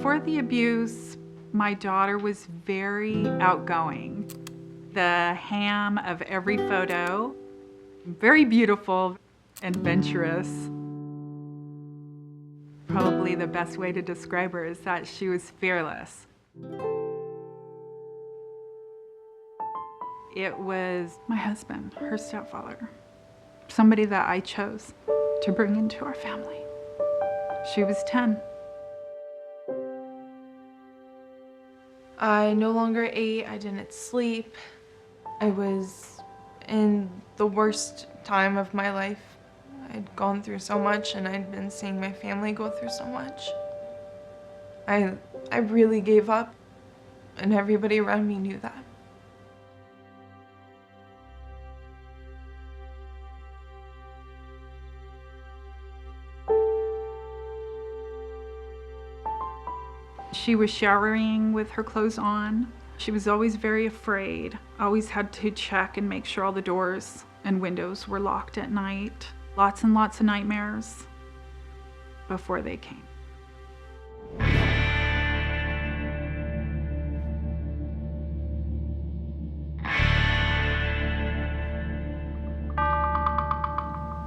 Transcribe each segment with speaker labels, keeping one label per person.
Speaker 1: Before the abuse, my daughter was very outgoing. The ham of every photo, very beautiful, adventurous. Probably the best way to describe her is that she was fearless. It was my husband, her stepfather, somebody that I chose to bring into our family. She was 10.
Speaker 2: I no longer ate, I didn't sleep. I was in the worst time of my life. I'd gone through so much and I'd been seeing my family go through so much. I really gave up, and everybody around me knew that.
Speaker 1: She was showering with her clothes on. She was always very afraid, always had to check and make sure all the doors and windows were locked at night. Lots and lots of nightmares before they came.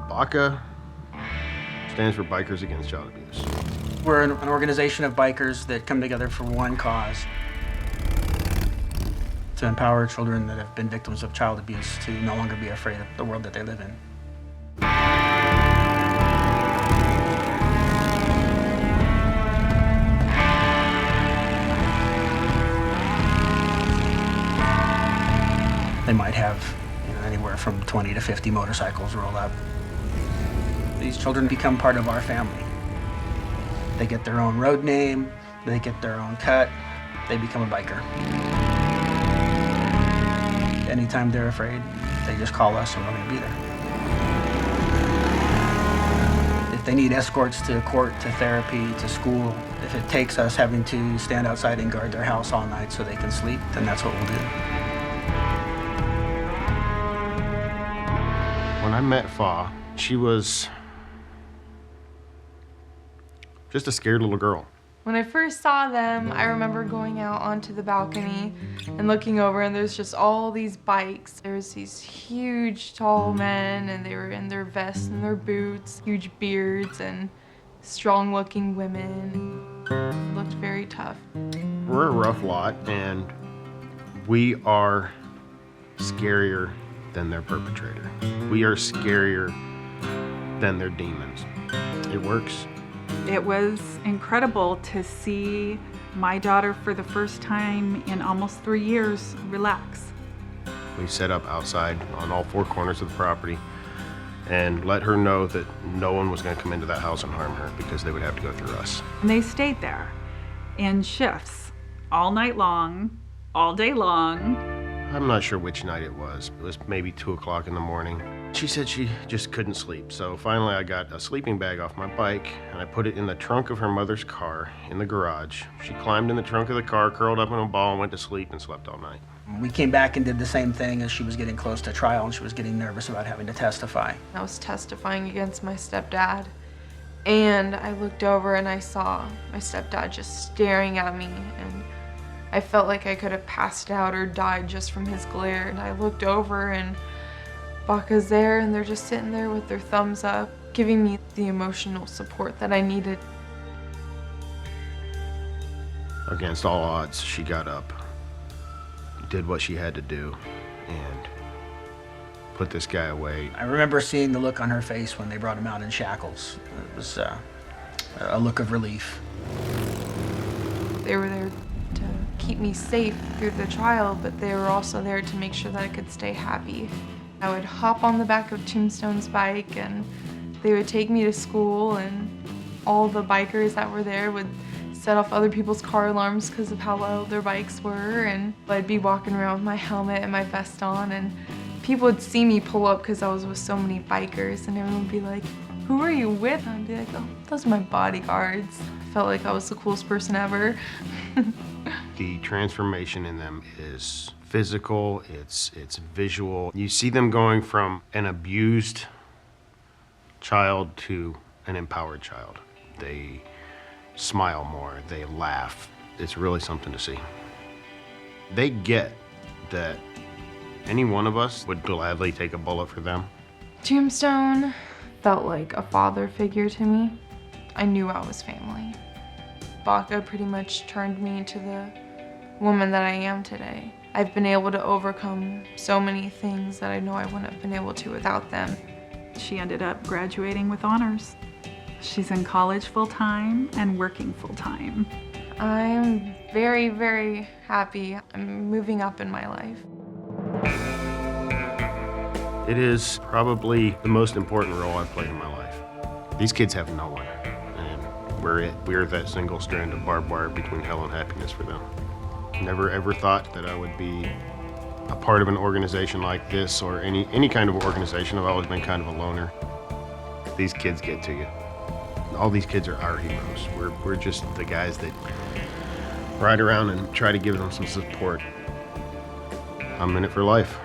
Speaker 3: BACA stands for Bikers Against Child Abuse.
Speaker 4: We're an organization of bikers that come together for one cause: to empower children that have been victims of child abuse to no longer be afraid of the world that they live in. They might have anywhere from 20 to 50 motorcycles roll up. These children become part of our family. They get their own road name, they get their own cut, they become a biker. Anytime they're afraid, they just call us and we're gonna be there. If they need escorts to court, to therapy, to school, if it takes us having to stand outside and guard their house all night so they can sleep, then that's what we'll do.
Speaker 3: When I met Fa, she was just a scared little girl.
Speaker 2: When I first saw them, I remember going out onto the balcony and looking over, and there's just all these bikes. There's these huge, tall men, and they were in their vests and their boots, huge beards, and strong-looking women. It looked very tough.
Speaker 3: We're a rough lot, and we are scarier than their perpetrator. We are scarier than their demons. It works.
Speaker 1: It was incredible to see my daughter for the first time in almost 3 years relax.
Speaker 3: We set up outside on all four corners of the property and let her know that no one was going to come into that house and harm her because they would have to go through us.
Speaker 1: And they stayed there in shifts all night long, all day long.
Speaker 3: I'm not sure which night it was. It was maybe 2 o'clock in the morning. She said she just couldn't sleep. So finally I got a sleeping bag off my bike and I put it in the trunk of her mother's car in the garage. She climbed in the trunk of the car, curled up in a ball, and went to sleep and slept all night.
Speaker 4: We came back and did the same thing as she was getting close to trial and she was getting nervous about having to testify.
Speaker 2: I was testifying against my stepdad, and I looked over and I saw my stepdad just staring at me, and I felt like I could have passed out or died just from his glare. And I looked over and BACA's there, and they're just sitting there with their thumbs up, giving me the emotional support that I needed.
Speaker 3: Against all odds, she got up, did what she had to do, and put this guy away.
Speaker 4: I remember seeing the look on her face when they brought him out in shackles. It was a look of relief.
Speaker 2: They were there to keep me safe through the trial, but they were also there to make sure that I could stay happy. I would hop on the back of Tombstone's bike and they would take me to school, and all the bikers that were there would set off other people's car alarms because of how loud their bikes were, and I'd be walking around with my helmet and my vest on, and people would see me pull up because I was with so many bikers, and everyone would be like, "Who are you with?" And I'd be like, "Oh, those are my bodyguards." I felt like I was the coolest person ever.
Speaker 3: The transformation in them is physical, it's visual. You see them going from an abused child to an empowered child. They smile more, they laugh. It's really something to see. They get that any one of us would gladly take a bullet for them.
Speaker 2: Tombstone felt like a father figure to me. I knew I was family. BACA pretty much turned me into the woman that I am today. I've been able to overcome so many things that I know I wouldn't have been able to without them.
Speaker 1: She ended up graduating with honors. She's in college full-time and working full-time.
Speaker 2: I'm very, very happy. I'm moving up in my life.
Speaker 3: It is probably the most important role I've played in my life. These kids have no one, and we're it. We're that single strand of barbed wire between hell and happiness for them. Never ever thought that I would be a part of an organization like this or any kind of organization. I've always been kind of a loner. These kids get to you. All these kids are our heroes. We're just the guys that ride around and try to give them some support. I'm in it for life.